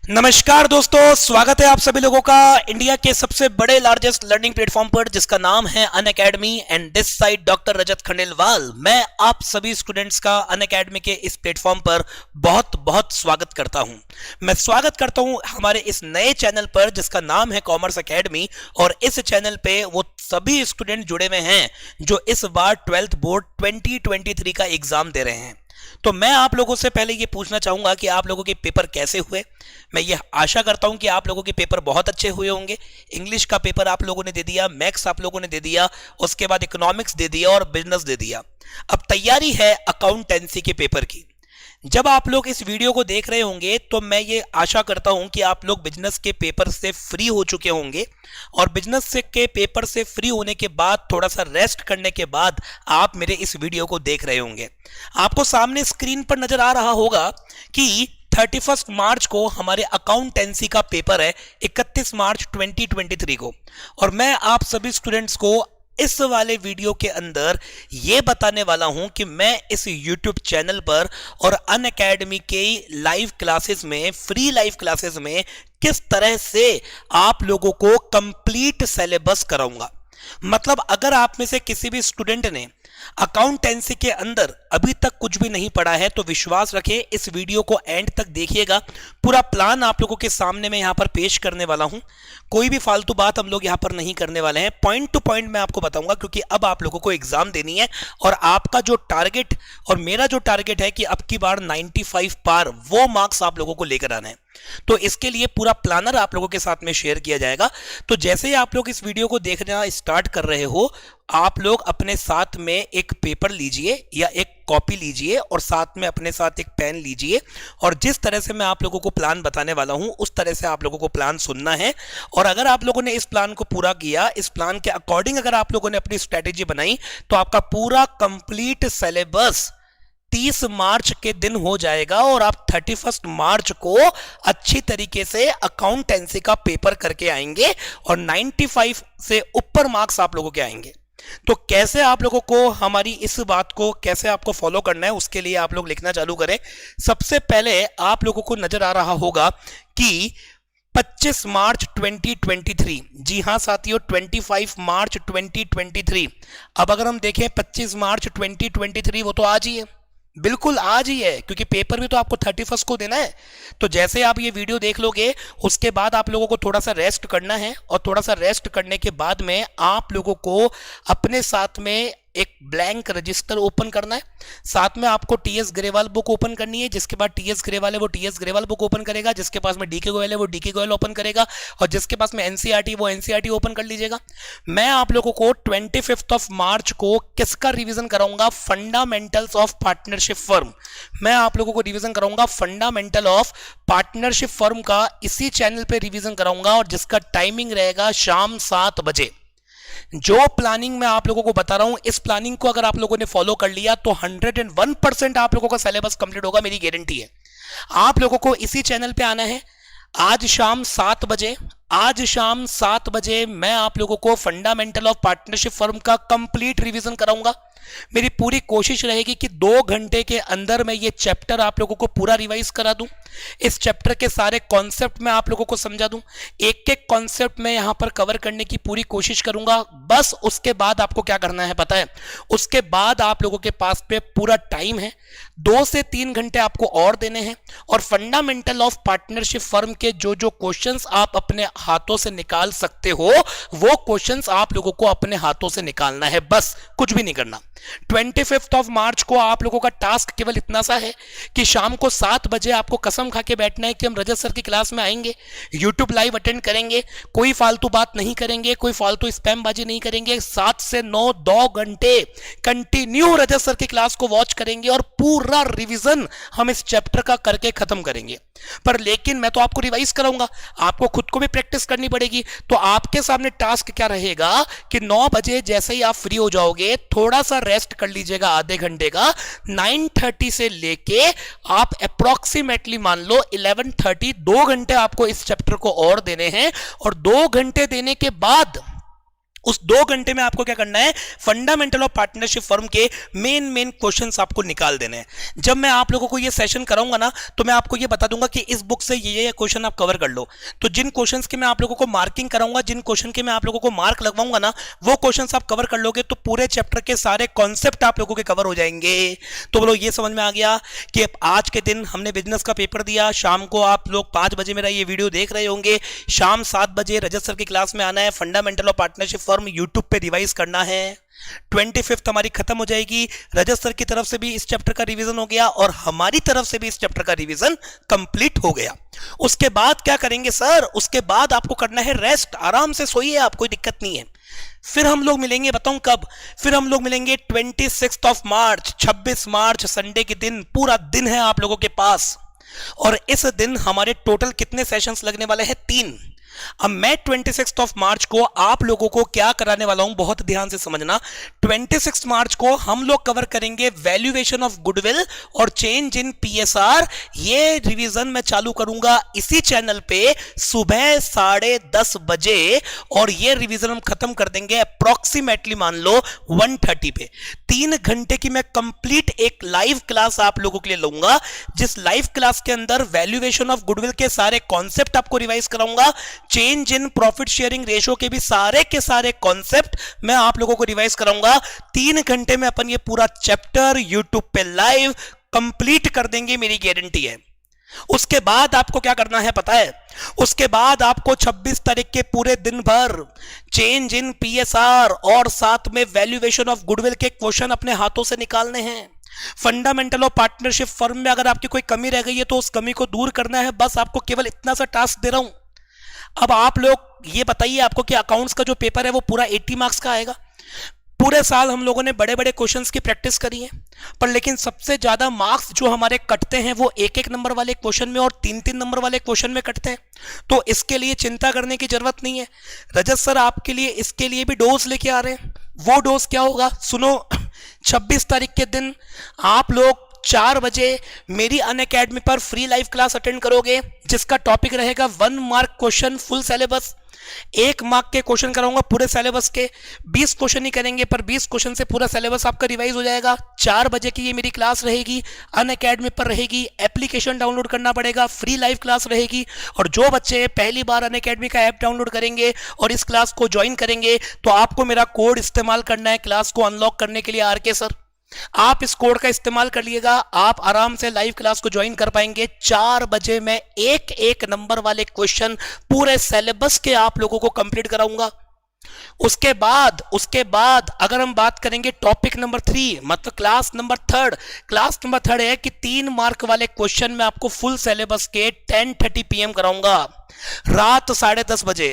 नमस्कार दोस्तों, स्वागत है आप सभी लोगों का इंडिया के सबसे बड़े लार्जेस्ट लर्निंग प्लेटफॉर्म पर जिसका नाम है Unacademy and this side doctor Rajat Khandelwal. मैं आप सभी स्टूडेंट्स का अनअकैडमी के इस प्लेटफॉर्म पर बहुत बहुत स्वागत करता हूं। मैं स्वागत करता हूं हमारे इस नए चैनल पर जिसका नाम है कॉमर्स अकेडमी। और इस चैनल पे वो सभी स्टूडेंट जुड़े हुए हैं जो इस बार 12th बोर्ड 2023 का एग्जाम दे रहे हैं। तो मैं आप लोगों से पहले ये पूछना चाहूंगा कि आप लोगों के पेपर कैसे हुए। मैं ये आशा करता हूं कि आप लोगों के पेपर बहुत अच्छे हुए होंगे। इंग्लिश का पेपर आप लोगों ने दे दिया, मैथ्स आप लोगों ने दे दिया, उसके बाद इकोनॉमिक्स दे दिया और बिजनेस दे दिया। अब तैयारी है अकाउंटेंसी के पेपर की। जब आप लोग इस वीडियो को देख रहे होंगे तो मैं ये आशा करता हूं कि आप लोग बिजनेस के पेपर से फ्री हो चुके होंगे और बिजनेस से के पेपर से फ्री होने के बाद थोड़ा सा रेस्ट करने के बाद आप मेरे इस वीडियो को देख रहे होंगे। आपको सामने स्क्रीन पर नजर आ रहा होगा कि 31 मार्च को हमारे अकाउंटेंसी का पेपर है, 31 मार्च 2023 को। और मैं आप सभी स्टूडेंट्स को इस वाले वीडियो के अंदर ये बताने वाला हूं कि मैं इस YouTube चैनल पर और अनअकैडमी के लाइव क्लासेस में, फ्री लाइव क्लासेस में किस तरह से आप लोगों को कंप्लीट सिलेबस कराऊंगा। मतलब अगर आप में से किसी भी स्टूडेंट ने अकाउंटेंसी के अंदर अभी तक कुछ भी नहीं पढ़ा है तो विश्वास रखें, इस वीडियो को एंड तक देखिएगा। पूरा प्लान आप लोगों के सामने मैं यहां पर पेश करने वाला हूं। कोई भी फालतू बात हम लोग यहां पर नहीं करने वाले हैं, पॉइंट टू पॉइंट मैं आपको बताऊंगा, क्योंकि अब आप लोगों को एग्जाम देनी है और आपका जो टारगेट और मेरा जो टारगेट है कि अब की बार 95 पार वो मार्क्स आप लोगों को लेकर आना है। तो इसके लिए पूरा प्लानर आप लोगों के साथ में शेयर किया जाएगा। तो जैसे ही आप लोग इस वीडियो को देखना स्टार्ट कर रहे हो, आप लोग अपने साथ में एक पेपर लीजिए या एक कॉपी लीजिए और साथ में अपने साथ एक पेन लीजिए और जिस तरह से मैं आप लोगों को प्लान बताने वाला हूं उस तरह से आप लोगों को प्लान सुनना है। और अगर आप लोगों ने इस प्लान को पूरा किया, इस प्लान के अकॉर्डिंग अगर आप लोगों ने अपनी स्ट्रेटेजी बनाई, तो आपका पूरा कंप्लीट सिलेबस 30 मार्च के दिन हो जाएगा और आप 31 मार्च को अच्छी तरीके से अकाउंटेंसी का पेपर करके आएंगे और 95 से ऊपर मार्क्स आप लोगों के आएंगे। तो कैसे आप लोगों को हमारी इस बात को कैसे आपको फॉलो करना है, उसके लिए आप लोग लिखना चालू करें। सबसे पहले आप लोगों को नजर आ रहा होगा कि 25 मार्च 2023, जी हां साथियों, 25 मार्च 2023। अब अगर हम देखें 25 मार्च 2023, वो तो आज ही है, बिल्कुल आज ही है, क्योंकि पेपर भी तो आपको 31 को देना है। तो जैसे आप ये वीडियो देख लोगे उसके बाद आप लोगों को थोड़ा सा रेस्ट करना है और थोड़ा सा रेस्ट करने के बाद में आप लोगों को अपने साथ में एक ब्लैंक रजिस्टर ओपन करना है। साथ में आपको टीएस ग्रेवाल बुक ओपन करनी है। जिसके बाद टीएस ग्रेवाल है वो टीएस ग्रेवाल बुक ओपन करेगा, जिसके पास में डीके गोयल है वो डीके गोयल ओपन करेगा और जिसके पास में एनसीईआरटी वो एनसीईआरटी ओपन कर लीजिएगा। मैं आप लोगों को 25 मार्च को किसका रिवीजन कराऊंगा? Fundamentals of partnership firm. मैं आप लोगों को रिवीजन कराऊंगा फंडामेंटल ऑफ पार्टनरशिप फर्म का, इसी चैनल पे रिवीजन कराऊंगा और जिसका टाइमिंग रहेगा शाम 7 बजे। जो प्लानिंग मैं आप लोगों को बता रहा हूं, इस प्लानिंग को अगर आप लोगों ने फॉलो कर लिया तो 101% आप लोगों का सिलेबस कंप्लीट होगा, मेरी गारंटी है। आप लोगों को इसी चैनल पे आना है आज शाम 7 बजे। आज शाम 7 बजे मैं आप लोगों को फंडामेंटल ऑफ पार्टनरशिप फर्म का कंप्लीट रिवीजन कराऊंगा। मेरी पूरी कोशिश रहेगी कि 2 घंटे के अंदर मैं ये चैप्टर आप लोगों को पूरा रिवाइज करा दूं। इस चैप्टर के सारे कॉन्सेप्ट मैं आप लोगों को समझा दूं। एक एक कॉन्सेप्ट मैं यहां पर कवर करने की पूरी कोशिश करूंगा। बस उसके बाद आपको क्या करना है पता है? उसके बाद आप लोगों के पास पे पूरा टाइम है, 2 से 3 घंटे आपको और देने हैं और फंडामेंटल ऑफ पार्टनरशिप फर्म के जो जो क्वेश्चंस आप अपने हाथों से निकाल सकते हो वो क्वेश्चंस आप लोगों को अपने हाथों से निकालना है, बस कुछ भी नहीं करना। 25 मार्च को आप लोगों का टास्क केवल इतना सा है कि शाम को 7 बजे आपको कसम खा के बैठना है कि हम रजत सर की क्लास में आएंगे, YouTube लाइव अटेंड करेंगे, कोई फालतू बात नहीं करेंगे, कोई फालतू स्पैम बाजी नहीं करेंगे। 7 से 9 2 घंटे कंटिन्यू रजत सर की क्लास को वॉच करेंगे और पूरा रिवीजन हम इस चैप्टर का करके खत्म करेंगे। पर लेकिन मैं तो आपको रिवाइज कराऊंगा, आपको खुद को भी प्रैक्टिस करनी पड़ेगी। तो आपके सामने टास्क क्या रहेगा कि 9 बजे जैसे ही आप फ्री हो जाओगे थोड़ा सा रेस्ट कर लीजिएगा आधे घंटे का। 9:30 से लेके आप अप्रोक्सीमेटली मान लो 11:30, 2 घंटे आपको इस चैप्टर को और देने हैं और 2 घंटे देने के बाद उस 2 घंटे में आपको क्या करना है, फंडामेंटल ऑफ पार्टनरशिप फर्म के मेन क्वेश्चंस आपको निकाल देने हैं। जब मैं आप लोगों को ये सेशन कराऊंगा ना, तो मैं आपको ये बता दूंगा कि इस बुक से ये क्वेश्चन आप कवर कर लो। तो जिन क्वेश्चंस के मैं आप लोगों को मार्किंग कराऊंगा, जिन क्वेश्चन के मैं आप लोगों को मार्क लगवाऊंगा ना, वो क्वेश्चंस आप कवर कर लोगे तो पूरे चैप्टर के सारे कॉन्सेप्ट आप लोगों के कवर हो जाएंगे। तो बोलो ये समझ में आ गया कि आज के दिन हमने बिजनेस का पेपर दिया। शाम को आप लोग 5 बजे मेरा ये वीडियो देख रहे होंगे, शाम 7 बजे रजत सर की क्लास में आना है, fundamental of partnership firm YouTube पे रिवाइज करना है। 25th हमारी खत्म हो जाएगी। रजत सर की तरफ से भी इस चैप्टर का रिवीजन हो गया और हमारी तरफ से भी इस चैप्टर का रिवीजन कंप्लीट हो गया। उसके बाद क्या करेंगे सर, उसके बाद आपको करना है रेस्ट, आराम से सोइए आप, कोई दिक्कत नहीं है। फिर हम लोग मिलेंगे, बताऊं कब, फिर हम लोग मिलेंगे 26 मार्च, 26 मार्च संडे के दिन। पूरा दिन है आप लोगों के पास और इस दिन हमारे टोटल कितने सेशंस लगने वाले हैं, 3। अब मैं 26 मार्च को आप लोगों को क्या कराने वाला हूं, बहुत ध्यान से समझना। 26 मार्च को हम लोग कवर करेंगे वैल्यूएशन ऑफ गुडविल और चेंज इन पीएसआर। ये रिवीजन मैं चालू करूंगा इसी चैनल पे सुबह 10:30 बजे और ये रिवीजन हम खत्म कर देंगे अप्रोक्सीमेटली मान लो 1:30 पे। 3 घंटे की मैं कंप्लीट एक लाइव क्लास आप लोगों के लिए लूंगा, जिस लाइव क्लास के अंदर वैल्यूएशन ऑफ गुडविल के सारे कॉन्सेप्ट आपको रिवाइज कराऊंगा, change in profit sharing ratio के भी सारे के सारे कॉन्सेप्ट मैं आप लोगों को रिवाइज कराऊंगा। 3 घंटे में अपन ये पूरा चैप्टर यूट्यूब पे लाइव कंप्लीट कर देंगे, मेरी गारंटी है। उसके बाद आपको क्या करना है पता है, उसके बाद आपको 26 तारीख के पूरे दिन भर चेंज इन पीएसआर और साथ में वैल्यूएशन ऑफ गुडविल के क्वेश्चन अपने हाथों से निकालने हैं। फंडामेंटल ऑफ पार्टनरशिप फर्म में अगर आपकी कोई कमी रह गई है तो उस कमी को दूर करना है, बस आपको केवल इतना सा टास्क दे रहा हूं। अब आप लोग ये बताइए आपको कि अकाउंट्स का जो पेपर है वो पूरा 80 मार्क्स का आएगा। पूरे साल हम लोगों ने बड़े बड़े क्वेश्चंस की प्रैक्टिस करी है, पर लेकिन सबसे ज्यादा मार्क्स जो हमारे कटते हैं वो 1-1 नंबर वाले क्वेश्चन में और 3-3 नंबर वाले क्वेश्चन में कटते हैं। तो इसके लिए चिंता करने की जरूरत नहीं है। रजत सर आपके लिए इसके लिए भी डोज लेके आ रहे हैं। वो डोज क्या होगा सुनो, 26 तारीख के दिन आप लोग 4 बजे मेरी अनअकैडमी पर फ्री लाइव क्लास अटेंड करोगे, जिसका टॉपिक रहेगा 1 mark question full syllabus. 1 mark के क्वेश्चन कराऊंगा पूरे सिलेबस के, 20 क्वेश्चन ही करेंगे पर 20 क्वेश्चन से पूरा सिलेबस आपका रिवाइज हो जाएगा। 4 बजे की ये मेरी क्लास रहेगी, अनअकैडमी पर रहेगी, एप्लीकेशन डाउनलोड करना पड़ेगा, फ्री लाइव क्लास रहेगी। और जो बच्चे पहली बार अनअकैडमी का ऐप डाउनलोड करेंगे और इस क्लास को ज्वाइन करेंगे तो आपको मेरा कोड इस्तेमाल करना है क्लास को अनलॉक करने के लिए, आरके सर। आप इस कोड का इस्तेमाल कर लिएगा, आप आराम से लाइव क्लास को ज्वाइन कर पाएंगे। 4 बजे मैं 1-1 नंबर वाले क्वेश्चन पूरे सिलेबस के आप लोगों को कंप्लीट कराऊंगा। उसके बाद अगर हम बात करेंगे टॉपिक नंबर 3 मतलब क्लास नंबर 3 है कि 3 मार्क वाले क्वेश्चन मैं आपको फुल सिलेबस के 10:30 PM कराऊंगा रात 10:30 बजे।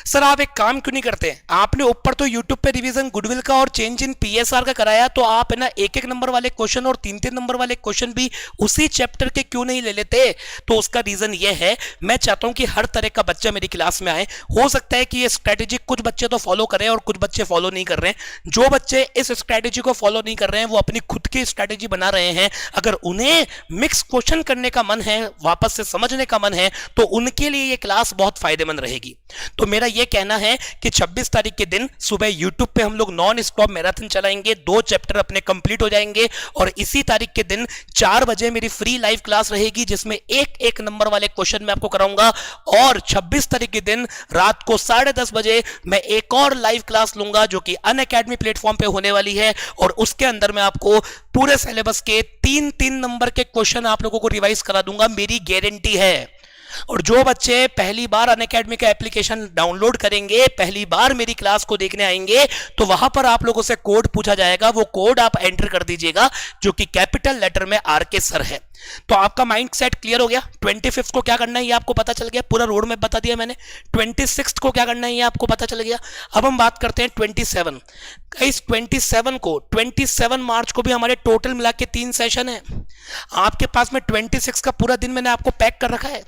सर आप एक काम क्यों नहीं करते, आपने ऊपर तो यूट्यूब पे रिवीजन गुडविल का और चेंज इन पीएसआर का कराया, तो आप है ना 1-1 नंबर वाले क्वेश्चन और 3-3 नंबर वाले क्वेश्चन भी उसी चैप्टर के क्यों नहीं ले लेते। तो उसका रीजन ये है, मैं चाहता हूं कि हर तरह का बच्चा मेरी क्लास में आए। हो सकता है कि ये स्ट्रेटेजी कुछ बच्चे तो फॉलो करें और कुछ बच्चे फॉलो नहीं कर रहे हैं। जो बच्चे इस स्ट्रेटेजी को फॉलो नहीं कर रहे हैं वो अपनी खुद की स्ट्रेटेजी बना रहे हैं। अगर उन्हें मिक्स क्वेश्चन करने का मन है, वापस से समझने का मन है, तो उनके लिए ये क्लास बहुत फायदेमंद रहेगी। तो मेरा यह कहना है कि 26 तारीख के दिन सुबह YouTube पे हम लोग नॉन स्टॉप मैराथन चलाएंगे, 2 चैप्टर अपने कंप्लीट हो जाएंगे और इसी तारीख के दिन 4 बजे मेरी फ्री लाइव क्लास रहेगी जिसमें 1-1 नंबर वाले क्वेश्चन मैं आपको कराऊंगा। और 26 तारीख के दिन रात को 10:30 बजे मैं एक और लाइव क्लास लूंगा जो कि अनअकैडमी प्लेटफॉर्म पे होने वाली है और उसके अंदर मैं आपको पूरे सिलेबस के 3-3 नंबर के क्वेश्चन आप लोगों को रिवाइज करा दूंगा, मेरी गारंटी है। और जो बच्चे पहली बार अनअकैडमी का एप्लीकेशन डाउनलोड करेंगे, पहली बार मेरी क्लास को देखने आएंगे, तो वहां पर आप लोगों से कोड पूछा जाएगा, वो कोड आप एंटर कर दीजिएगा जो कि कैपिटल लेटर में आरके सर है। तो आपका माइंड सेट क्लियर हो गया। 25 को क्या करना है ये आपको पता चल गया, पूरा रोड मैप बता दिया मैंने। 26 को क्या करना है ये आपको पता चल गया। अब हम बात करते हैं 27। इस 27 मार्च को भी हमारे टोटल मिला के 3 सेशन है। आपके पास में 26 का पूरा दिन मैंने आपको पैक कर रखा है।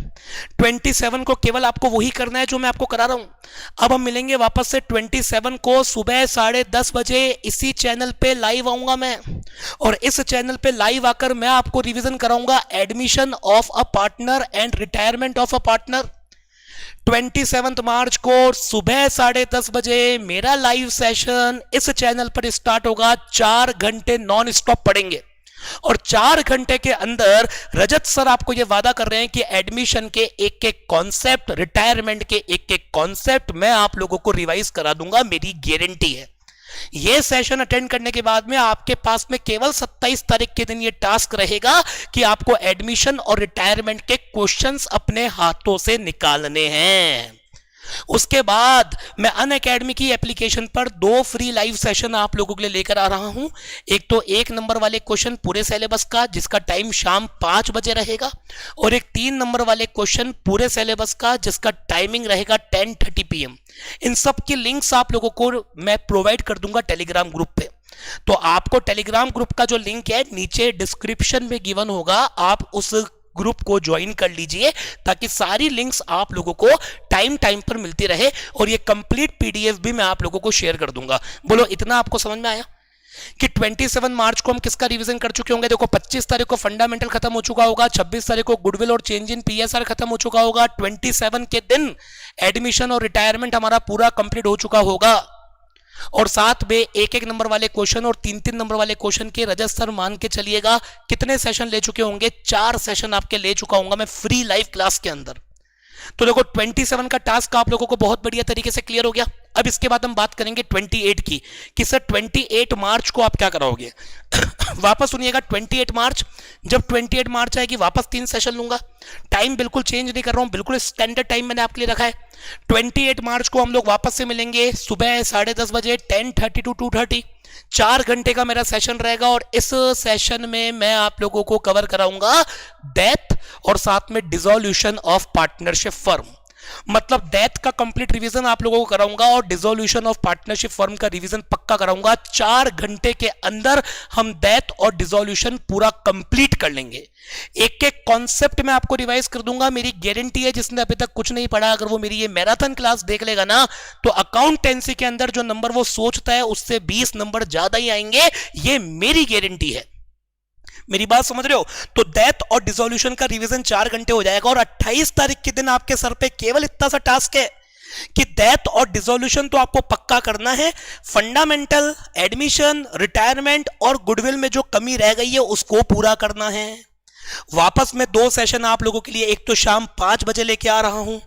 27 को केवल आपको वही करना है जो मैं आपको करा रहा हूं। अब हम मिलेंगे वापस से 27 को सुबह 10:30 बजे इसी चैनल पे लाइव आऊंगा मैं, और इस चैनल पे लाइव आकर मैं आपको रिवीजन कराऊंगा admission of a partner and retirement of a partner. 27 मार्च को सुबह 10:30 बजे मेरा लाइव सेशन इस चैनल पर स्टार्ट होगा। 4 घंटे नॉन स्टॉप पढ़ेंगे और 4 घंटे के अंदर रजत सर आपको यह वादा कर रहे हैं कि एडमिशन के एक एक कॉन्सेप्ट, रिटायरमेंट के एक एक कॉन्सेप्ट मैं आप लोगों को रिवाइज करा दूंगा, मेरी गारंटी है। यह सेशन अटेंड करने के बाद में आपके पास में केवल 27 तारीख के दिन यह टास्क रहेगा कि आपको एडमिशन और रिटायरमेंट के क्वेश्चंस अपने हाथों से निकालने हैं। उसके बाद मैं अनअकैडमी की एप्लीकेशन पर 2 फ्री लाइव सेशन आप लोगों के लिए लेकर आ रहा हूं। एक तो 1 नंबर वाले क्वेश्चन पूरे सिलेबस का जिसका टाइम शाम 5 बजे रहेगा, और एक 3 नंबर वाले क्वेश्चन पूरे सिलेबस का जिसका टाइमिंग रहेगा 10:30 PM। इन सब की लिंक्स आप लोगों को मैं प्रोवाइड कर दूंगा टेलीग्राम ग्रुप पे। तो आपको टेलीग्राम ग्रुप का जो लिंक है नीचे डिस्क्रिप्शन में गिवन होगा, आप उस ग्रुप को ज्वाइन कर लीजिए ताकि सारी लिंक्स आप लोगों को टाइम पर मिलती रहे, और ये कंप्लीट पीडीएफ भी मैं आप लोगों को शेयर कर दूंगा। बोलो इतना आपको समझ में आया कि 27 मार्च को हम किसका रिवीजन कर चुके होंगे। देखो 25 तारीख को फंडामेंटल खत्म हो चुका होगा, 26 तारीख को गुडविल और चेंज इन पीएसआर खत्म हो चुका होगा, 27 के दिन एडमिशन और रिटायरमेंट हमारा पूरा कंप्लीट हो चुका होगा, और साथ में 1-1 नंबर वाले क्वेश्चन और 3-3 नंबर वाले क्वेश्चन के रजत सर मान के चलिएगा कितने सेशन ले चुके होंगे। 4 सेशन आपके ले चुका हूंगा मैं फ्री लाइव क्लास के अंदर। तो देखो 27 का टास्क आप लोगों को बहुत बढ़िया तरीके से क्लियर हो गया। अब इसके बाद हम बात करेंगे 28 की कि सर 28 मार्च को आप क्या कराओगे। वापस सुनिएगा, 28 मार्च, जब 28 मार्च आएगी वापस 3 सेशन लूंगा। टाइम बिल्कुल चेंज नहीं कर रहा हूं, बिल्कुल स्टैंडर्ड टाइम मैंने आपके लिए रखा है। 28 मार्च को हम लोग वापस से मिलेंगे सुबह 10:30 बजे 10:30 to 2:30। 4 घंटे का मेरा सेशन रहेगा, और इस सेशन में मैं आप लोगों को कवर कराऊंगा डेथ और साथ में डिसोल्यूशन ऑफ पार्टनरशिप फर्म। मतलब डेथ का कंप्लीट रिवीजन आप लोगों को कराऊंगा और डिसोल्यूशन ऑफ पार्टनरशिप फर्म का रिवीजन पक्का कराऊंगा। 4 घंटे के अंदर हम डेथ और डिसोल्यूशन पूरा कंप्लीट कर लेंगे। एक एक कॉन्सेप्ट मैं आपको रिवाइज कर दूंगा, मेरी गारंटी है। जिसने अभी तक कुछ नहीं पढ़ा, अगर वो मेरी ये मैराथन क्लास देख लेगा ना, तो अकाउंटेंसी के अंदर जो नंबर वो सोचता है उससे 20 नंबर ज्यादा ही आएंगे, ये मेरी गारंटी है। मेरी बात समझ रहे हो। तो डेथ और डिसोल्यूशन का रिवीजन 4 घंटे हो जाएगा, और 28 तारीख के दिन आपके सर पे केवल इतना सा टास्क है कि डेथ और डिसोल्यूशन तो आपको पक्का करना है, फंडामेंटल, एडमिशन, रिटायरमेंट और गुडविल में जो कमी रह गई है उसको पूरा करना है। वापस मैं 2 सेशन आप लोगों के लिए, एक तो शाम 5 बजे लेके आ रहा हूं,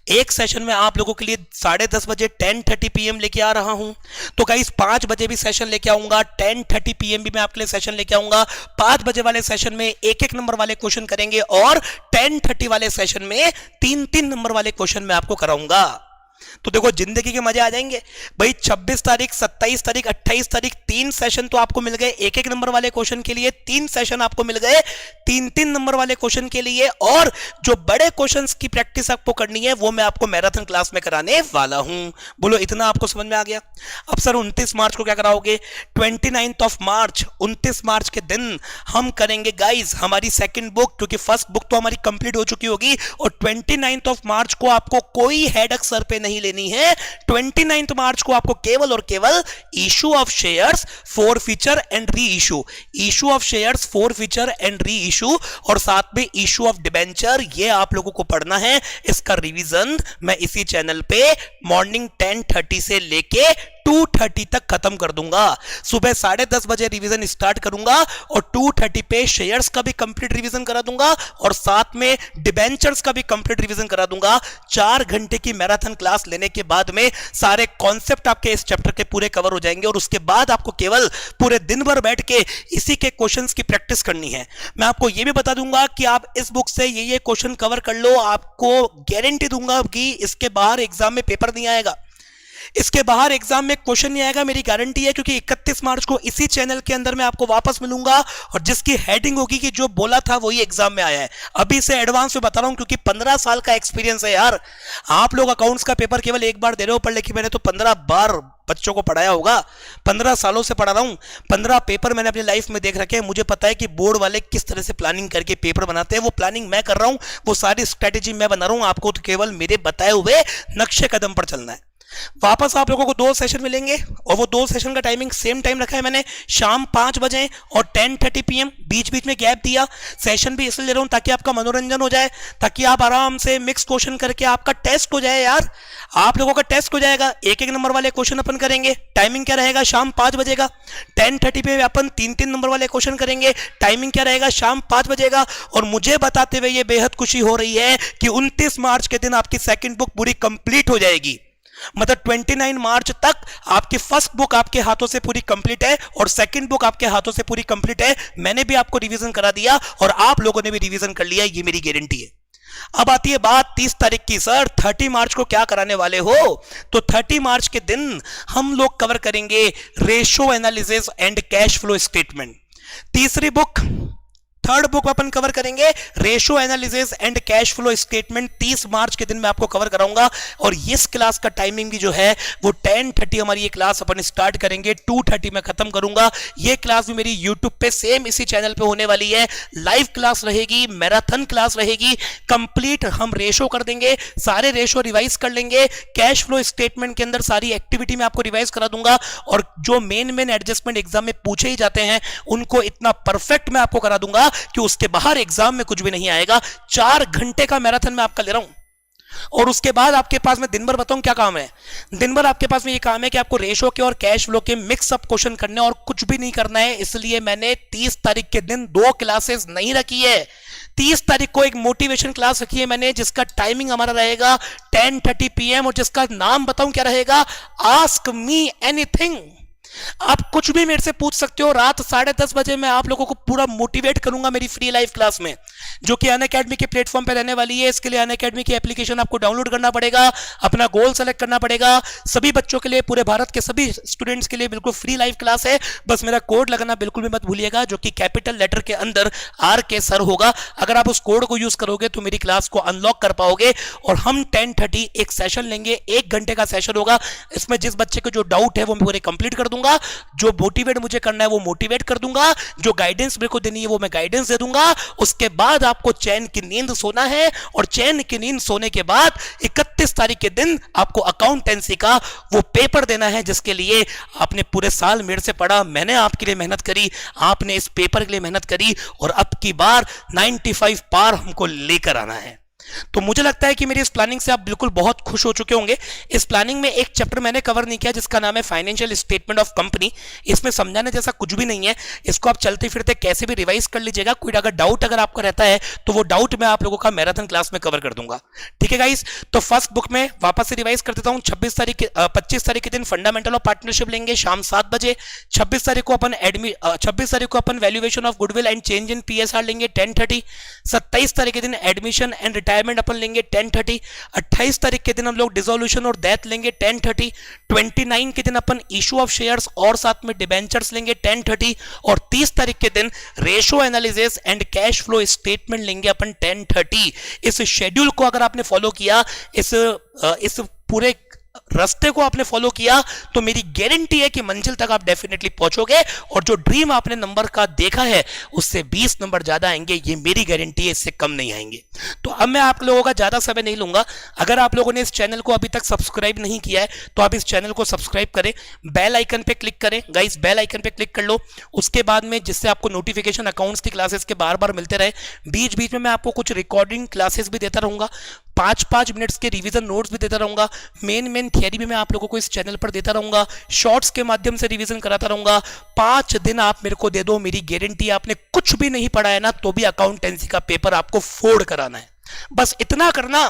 एक सेशन में आप लोगों के लिए 10:30 बजे 10:30 PM लेके आ रहा हूं। तो गाइस 5 बजे भी सेशन लेके आऊंगा, 10:30 PM भी मैं आपके लिए सेशन लेके आऊंगा। 5 बजे वाले सेशन में 1-1 नंबर वाले क्वेश्चन करेंगे, और 10:30 वाले सेशन में 3-3 नंबर वाले क्वेश्चन मैं आपको कराऊंगा। तो देखो जिंदगी के मजे आ जाएंगे भाई। 26 तारीख, 27 तारीख, 28 तारीख 3 सेशन तो आपको मिल गए 1-1 नंबर वाले क्वेश्चन के लिए, 3 सेशन आपको मिल गए 3-3 नंबर वाले क्वेश्चन के लिए, और जो बड़े क्वेश्चंस की प्रैक्टिस आपको करनी है वो मैं आपको मैराथन क्लास में कराने वाला हूं। बोलो इतना आपको समझ में आ गया। अब सर 29 मार्च को क्या कराओगे। 29 मार्च, 29 मार्च के दिन हम करेंगे गाइज हमारी सेकेंड बुक, क्योंकि फर्स्ट बुक तो हमारी कंप्लीट हो चुकी होगी, और 29 मार्च को आपको कोई हेडेक सर पे नहीं लेनी है। 29 मार्च को आपको केवल और केवल issue of shares, forfeiture and reissue, issue of shares, forfeiture and reissue, और साथ में इशू ऑफ डिबेंचर, ये आप लोगों को पढ़ना है। इसका रिवीजन मैं इसी चैनल पे मॉर्निंग 10:30 से लेके 2:30 तक खत्म कर दूंगा। सुबह 10:30 बजे रिवीजन स्टार्ट करूंगा, और 2:30 पे शेयर्स का भी कंप्लीट रिवीजन करा दूंगा, और साथ में डिबेंचर्स का भी कंप्लीट रिवीजन करा दूंगा। 4 घंटे की मैराथन क्लास लेने के बाद में सारे कॉन्सेप्ट आपके इस चैप्टर के पूरे कवर हो जाएंगे, और उसके बाद आपको केवल पूरे दिन भर बैठ के इसी के क्वेश्चंस की प्रैक्टिस करनी है। मैं आपको यह भी बता दूंगा कि आप इस बुक से ये क्वेश्चन कवर कर लो, आपको गारंटी दूंगा कि इसके बाहर एग्जाम में पेपर नहीं आएगा, इसके बाहर एग्जाम में क्वेश्चन नहीं आएगा, मेरी गारंटी है। क्योंकि 31 मार्च को इसी चैनल के अंदर मैं आपको वापस मिलूंगा, और जिसकी हेडिंग होगी कि जो बोला था वही एग्जाम में आया है। अभी से एडवांस में बता रहा हूं, क्योंकि 15 साल का एक्सपीरियंस है यार। आप लोग अकाउंट्स का पेपर केवल एक बार दे रहे हो, पर लेकिन मैंने तो 15 बार बच्चों को पढ़ाया होगा, 15 सालों से पढ़ा रहा हूं। 15 पेपर मैंने अपनी लाइफ में देख रखे हैं। मुझे पता है कि बोर्ड वाले किस तरह से प्लानिंग करके पेपर बनाते हैं। वो प्लानिंग मैं कर रहा हूं, वो सारी स्ट्रेटेजी मैं बना रहा हूं। आपको तो केवल मेरे बताए हुए नक्शे कदम पर चलना है। वापस आप लोगों को 2 सेशन मिलेंगे और वो 2 सेशन का टाइमिंग सेम टाइम रखा है मैंने, शाम 5 बजे और 10:30 PM। बीच बीच में गैप दिया, सेशन भी इसलिए ले रहा हूं ताकि आपका मनोरंजन हो जाए, ताकि आप आराम से मिक्स क्वेश्चन करके आपका टेस्ट हो जाए यार, आप लोगों का टेस्ट हो जाएगा। एक एक नंबर वाले क्वेश्चन अपन करेंगे, टाइमिंग क्या रहेगा, शाम 5 बजेगा। 10:30 पे अपन 3-3 नंबर वाले क्वेश्चन करेंगे, टाइमिंग क्या रहेगा, शाम 5 बजेगा। और मुझे बताते हुए ये बेहद खुशी हो रही है कि 29 मार्च के दिन आपकी सेकंड बुक पूरी कंप्लीट हो जाएगी। मतलब 29 मार्च तक आपकी फर्स्ट बुक आपके हाथों से पूरी कंप्लीट है और सेकंड बुक आपके हाथों से पूरी कंप्लीट है। मैंने भी आपको रिवीजन करा दिया और आप लोगों ने भी रिवीजन कर लिया, ये मेरी गारंटी है। अब आती है बात 30 तारीख की। सर 30 मार्च को क्या कराने वाले हो? तो 30 मार्च के दिन हम लोग कवर करेंगे ratio analysis and cash flow statement. तीसरी बुक, थर्ड बुक अपन कवर करेंगे ratio analysis and cash flow statement. 30 मार्च के दिन मैं आपको कवर कराऊंगा और इस क्लास का टाइमिंग भी जो है वो 10:30 हमारी ये क्लास अपन स्टार्ट करेंगे, 2:30 में खत्म करूंगा। ये क्लास भी मेरी YouTube पे सेम इसी चैनल पे होने वाली है, लाइव क्लास रहेगी, मैराथन क्लास रहेगी। कंप्लीट हम रेशो कर देंगे, सारे रेशो रिवाइज कर लेंगे, कैश फ्लो स्टेटमेंट के अंदर सारी एक्टिविटी में आपको रिवाइज करा दूंगा और जो मेन एडजस्टमेंट एग्जाम में पूछे ही जाते हैं उनको इतना परफेक्ट मैं आपको करा दूंगा कि उसके बाहर एग्जाम में कुछ भी नहीं आएगा। 4 घंटे का मैराथन मैं आपका ले रहा हूं और उसके बाद आपके पास में दिन भर बताऊं क्या काम है। दिन भर आपके पास में ये काम है कि आपको रेशो के और कैश फ्लो के मिक्स अप क्वेश्चन करने और कुछ भी नहीं करना है। इसलिए मैंने 30 तारीख के दिन 2 क्लासेस नहीं रखी है। 30 तारीख को एक मोटिवेशन क्लास रखी है मैंने, जिसका टाइमिंग हमारा रहेगा 10:30 PM और जिसका नाम बताऊं क्या रहेगा, आस्क मी एनीथिंग। आप कुछ भी मेरे से पूछ सकते हो। रात 10:30 बजे मैं आप लोगों को पूरा मोटिवेट करूंगा मेरी फ्री लाइव क्लास में, जो कि अनअकैडमी के प्लेटफॉर्म पे रहने वाली है। इसके लिए अनअकैडमी की एप्लीकेशन आपको डाउनलोड करना पड़ेगा, अपना गोल सेलेक्ट करना पड़ेगा। सभी बच्चों के लिए, पूरे भारत के सभी स्टूडेंट्स के लिए बिल्कुल फ्री लाइव क्लास है। बस मेरा कोड लगाना बिल्कुल भी मत भूलिएगा, जो कि कैपिटल लेटर के अंदर RK सर होगा। अगर आप उस कोड को यूज करोगे तो मेरी क्लास को अनलॉक कर पाओगे और हम 10:30 एक सेशन लेंगे, 1 घंटे का सेशन होगा। इसमें जिस बच्चे को जो डाउट है वो मैं पूरे कंप्लीट कर दूंगा, जो मोटिवेट मुझे करना है वो मोटिवेट कर दूंगा, जो गाइडेंस मेरे को देनी है वो मैं गाइडेंस दे दूंगा। उसके बाद आपको चैन की नींद सोना है और चैन की नींद सोने के बाद 31 तारीख के दिन आपको अकाउंटेंसी का वो पेपर देना है, जिसके लिए आपने पूरे साल मेरे से पढ़ा, मैंने आपके लिए मेहनत करी, आपने इस पेपर के लिए मेहनत करी और अब की बार 95 पार हमको लेकर आना है। तो मुझे लगता है कि मेरी इस प्लानिंग से आप बिल्कुल बहुत खुश हो चुके होंगे। इस प्लानिंग में एक चैप्टर मैंने कवर नहीं किया जिसका नाम है फाइनेंशियल स्टेटमेंट ऑफ कंपनी। इसमें समझाने जैसा कुछ भी नहीं है, इसको आप चलते फिरते कैसे भी रिवाइज कर लीजिएगा। कोई अगर डाउट अगर आपका रहता है तो वो डाउट मैं आप लोगों का मैराथन क्लास में कवर कर दूंगा, ठीक है गाइस। तो फर्स्ट बुक में वापस से रिवाइज कर देता हूं। 25 तारीख के दिन फंडामेंटल ऑफ पार्टनरशिप लेंगे शाम 7 बजे। 26 तारीख को अपन valuation of goodwill and change in PSR लेंगे 10:30। 27 तारीख के दिन एडमिशन एंड रिटायरमेंट अपन लेंगे 10:30। 28 तारीख के दिन हम लोग डिसोल्यूशन और डेथ लेंगे 10:30। 29 के दिन अपन इशू ऑफ शेयर्स और साथ में डिबेंचर्स लेंगे 10:30 और 30 तारीख के दिन ratio analysis and cash flow statement लेंगे अपन 10:30। इस शेड्यूल को अगर आपने फॉलो किया, इस पूरे रास्ते को आपने फॉलो किया, तो मेरी गारंटी है कि मंजिल तक आप डेफिनेटली पहुंचोगे और जो ड्रीम आपने नंबर का देखा है उससे 20 नंबर ज्यादा आएंगे, ये मेरी गारंटी है, इससे कम नहीं आएंगे। तो अब मैं आप लोगों का ज्यादा समय नहीं लूंगा। अगर आप लोगों ने इस चैनल को अभी तक सब्सक्राइब नहीं किया है तो आप इस चैनल को सब्सक्राइब करें, बेल आइकन पे क्लिक करें गाइस, बेल आइकन पे क्लिक कर लो। उसके बाद में जिससे आपको नोटिफिकेशन अकाउंट्स की क्लासेस के बार बार मिलते रहे। बीच बीच में मैं आपको कुछ रिकॉर्डिंग क्लासेस भी देता रहूंगा, 5-5 मिनट्स के रिवीजन नोट्स भी देता रहूंगा, मेन थियरी भी मैं आप लोगों को इस चैनल पर देता रहूंगा, शॉर्ट्स के माध्यम से रिवीजन कराता रहूंगा। 5 दिन आप मेरे को दे दो, मेरी गारंटी, आपने कुछ भी नहीं पढ़ा है ना तो भी अकाउंटेंसी का पेपर आपको फोड़ कराना है। बस इतना करना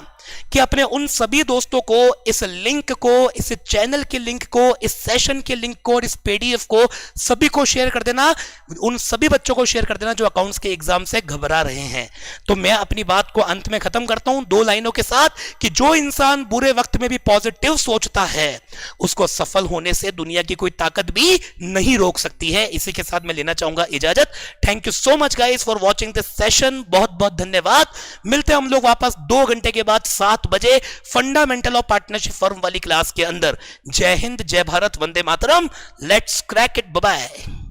कि अपने उन सभी दोस्तों को इस लिंक को, इस चैनल के लिंक को, इस सेशन के लिंक को और इस PDF को सभी को शेयर कर देना, उन सभी बच्चों को शेयर कर देना जो अकाउंट्स के एग्जाम से घबरा रहे हैं। तो मैं अपनी बात को अंत में खत्म करता हूं 2 लाइनों के साथ कि जो इंसान बुरे वक्त में भी पॉजिटिव सोचता है उसको सफल होने से दुनिया की कोई ताकत भी नहीं रोक सकती है। इसी के साथ मैं लेना चाहूंगा इजाजत। Thank you so much guys for watching this session, बहुत बहुत धन्यवाद। मिलते हैं हम लोग वापस 2 घंटे के बाद 7 बजे फंडामेंटल ऑफ पार्टनरशिप फर्म वाली क्लास के अंदर। जय हिंद, जय भारत, वंदे मातरम, let's crack it, bye bye.